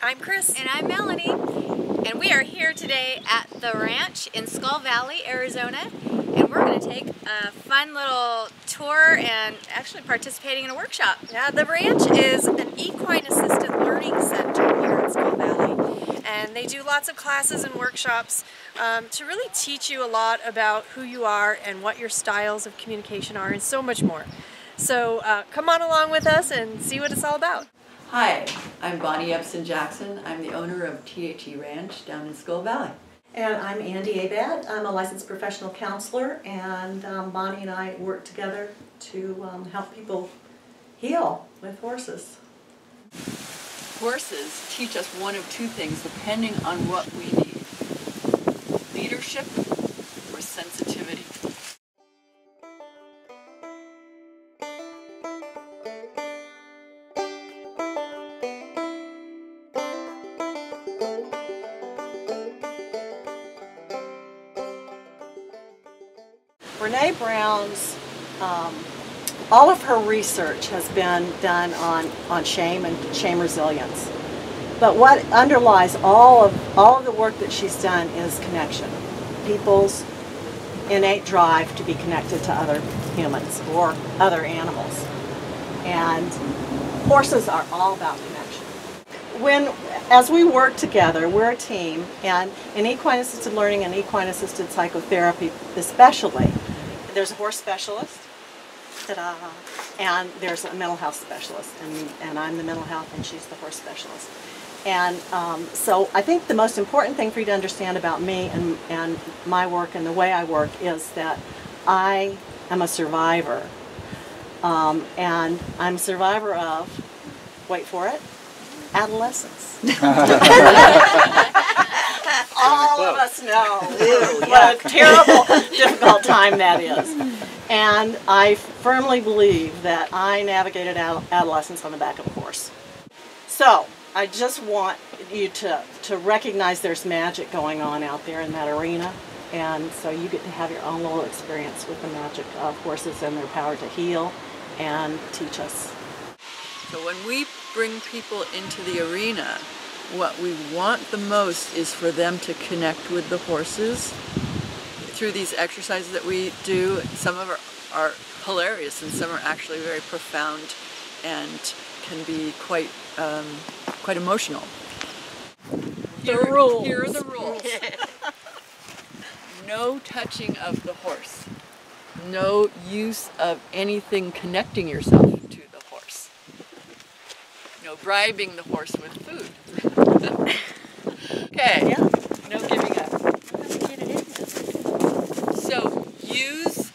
I'm Chris. And I'm Melanie. And we are here today at the ranch in Skull Valley, Arizona. And we're going to take a fun little tour and actually participating in a workshop. Yeah, the ranch is an equine-assisted learning center here in Skull Valley. And they do lots of classes and workshops to really teach you a lot about who you are and what your styles of communication are and so much more. So come on along with us and see what it's all about. Hi, I'm Bonnie Epson-Jackson. I'm the owner of T.H.E Ranch down in Skull Valley. And I'm Andy Abad. I'm a licensed professional counselor, and Bonnie and I work together to help people heal with horses. Horses teach us one of two things depending on what we need: leadership or sensitivity. Brene Brown's, all of her research has been done on shame and shame resilience. But what underlies all of the work that she's done is connection. People's innate drive to be connected to other humans or other animals. And horses are all about connection. As we work together, we're a team, and in equine-assisted learning and equine-assisted psychotherapy especially, there's a horse specialist, ta-da, and there's a mental health specialist, and I'm the mental health and she's the horse specialist. And so I think the most important thing for you to understand about me and my work and the way I work is that I am a survivor. And I'm a survivor of, wait for it, adolescence. All of us know what a terrible, difficult time that is. And I firmly believe that I navigated adolescence on the back of a horse. So I just want you to recognize there's magic going on out there in that arena. And so you get to have your own little experience with the magic of horses and their power to heal and teach us. So when we bring people into the arena, what we want the most is for them to connect with the horses through these exercises that we do. Some of them are hilarious and some are actually very profound and can be quite emotional. Here are the rules. No touching of the horse. No use of anything connecting yourself to the horse. No bribing the horse with food. Okay, Yeah. no giving up. So use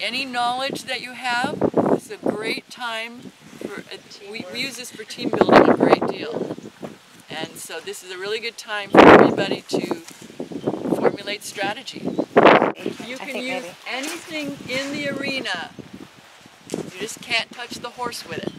any knowledge that you have. It's a great time for we use this for team building a great deal. And so this is a really good time for everybody to formulate strategy. You can use anything in the arena. You just can't touch the horse with it.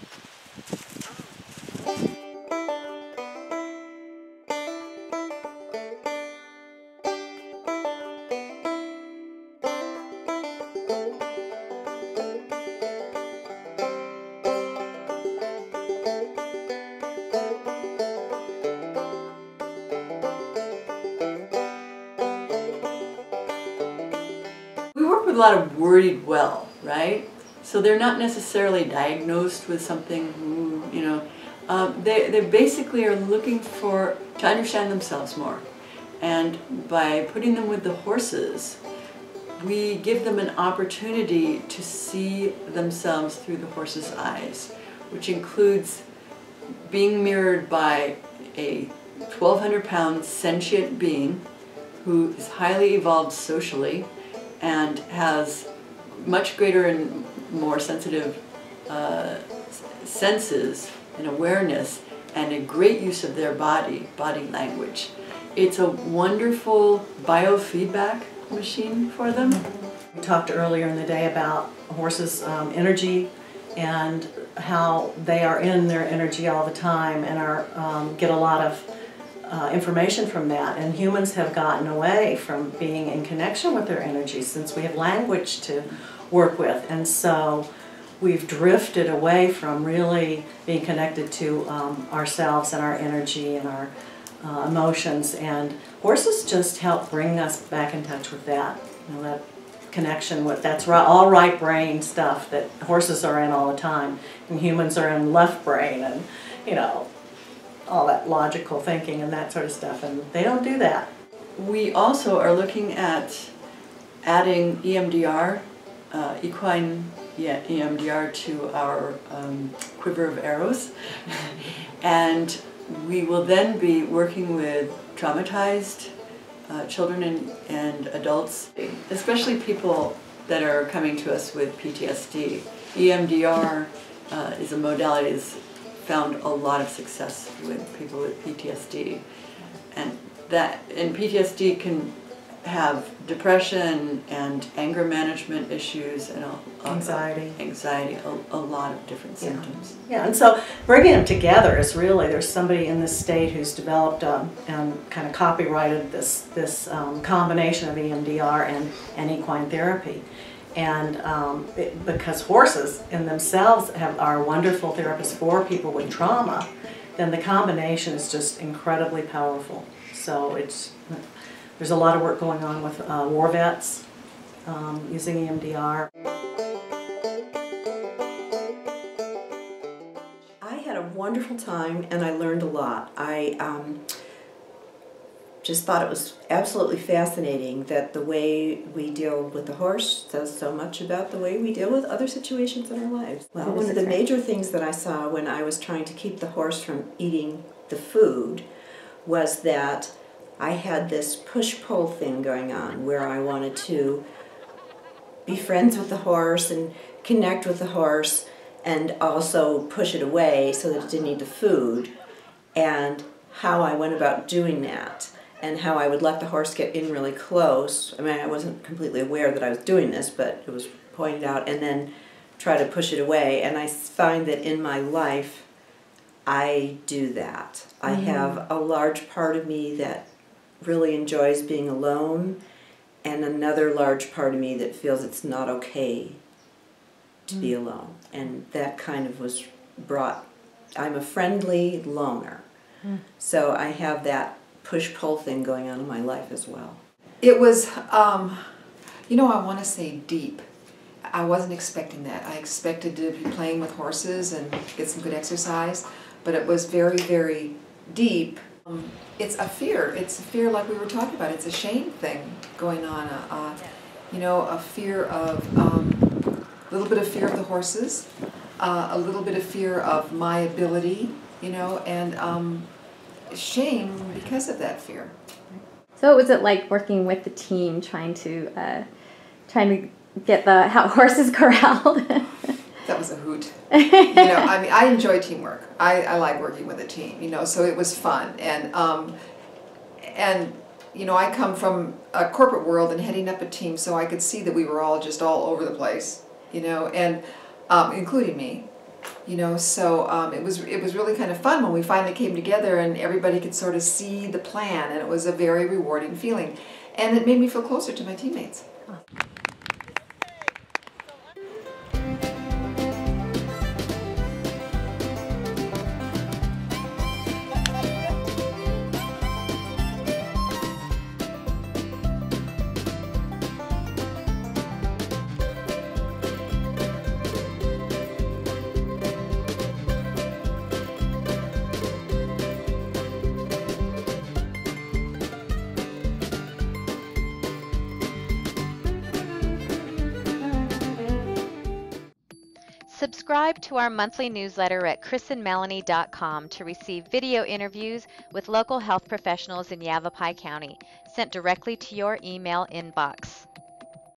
We work with a lot of worried well, right? So they're not necessarily diagnosed with something, you know. They basically are looking to understand themselves more. And by putting them with the horses, we give them an opportunity to see themselves through the horse's eyes, which includes being mirrored by a 1,200-pound sentient being who is highly evolved socially and has much greater and more sensitive senses and awareness and a great use of their body language. It's a wonderful biofeedback machine for them. We talked earlier in the day about horses' energy and how they are in their energy all the time and get a lot of information from that. And humans have gotten away from being in connection with their energy since we have language to work with. And so we've drifted away from really being connected to ourselves and our energy and our emotions, and horses just help bring us back in touch with that. You know, that connection with, that's right, all right brain stuff that horses are in all the time, and humans are in left brain, and you know, all that logical thinking and that sort of stuff, and they don't do that. We also are looking at adding EMDR, equine EMDR, to our quiver of arrows, and we will then be working with traumatized children and adults, especially people that are coming to us with PTSD. EMDR is a modality that's found a lot of success with people with PTSD, and PTSD can have depression and anger management issues and anxiety, a lot of different symptoms. Yeah, and so bringing them together is really, there's somebody in this state who's developed and kind of copyrighted this combination of EMDR and equine therapy. And because horses in themselves are wonderful therapists for people with trauma, then the combination is just incredibly powerful. So there's a lot of work going on with war vets using EMDR. I had a wonderful time and I learned a lot. I just thought it was absolutely fascinating that the way we deal with the horse says so much about the way we deal with other situations in our lives. Well, one of the major things that I saw when I was trying to keep the horse from eating the food was that I had this push-pull thing going on where I wanted to be friends with the horse and connect with the horse and also push it away so that it didn't eat the food, and how I went about doing that and how I would let the horse get in really close. I mean, I wasn't completely aware that I was doing this, but it was pointed out, and then try to push it away. And I find that in my life I do that. I have a large part of me that really enjoys being alone, and another large part of me that feels it's not okay to be alone. And that kind of was brought, I'm a friendly loner. So I have that push-pull thing going on in my life as well. It was, you know, I want to say deep. I wasn't expecting that. I expected to be playing with horses and get some good exercise, but it was very, very deep. It's a fear. It's a fear like we were talking about. It's a shame thing going on. You know, a fear of, a little bit of fear of the horses, a little bit of fear of my ability, you know, and shame because of that fear. So what was it like working with the team, trying to get the horses corralled? That was a hoot. You know, I mean, I enjoy teamwork. I like working with a team, you know, so it was fun. And you know, I come from a corporate world and heading up a team, so I could see that we were all just all over the place, you know, and including me, you know, so it was really kind of fun when we finally came together and everybody could sort of see the plan, and it was a very rewarding feeling, and it made me feel closer to my teammates. Subscribe to our monthly newsletter at chrisandmelanie.com to receive video interviews with local health professionals in Yavapai County, sent directly to your email inbox.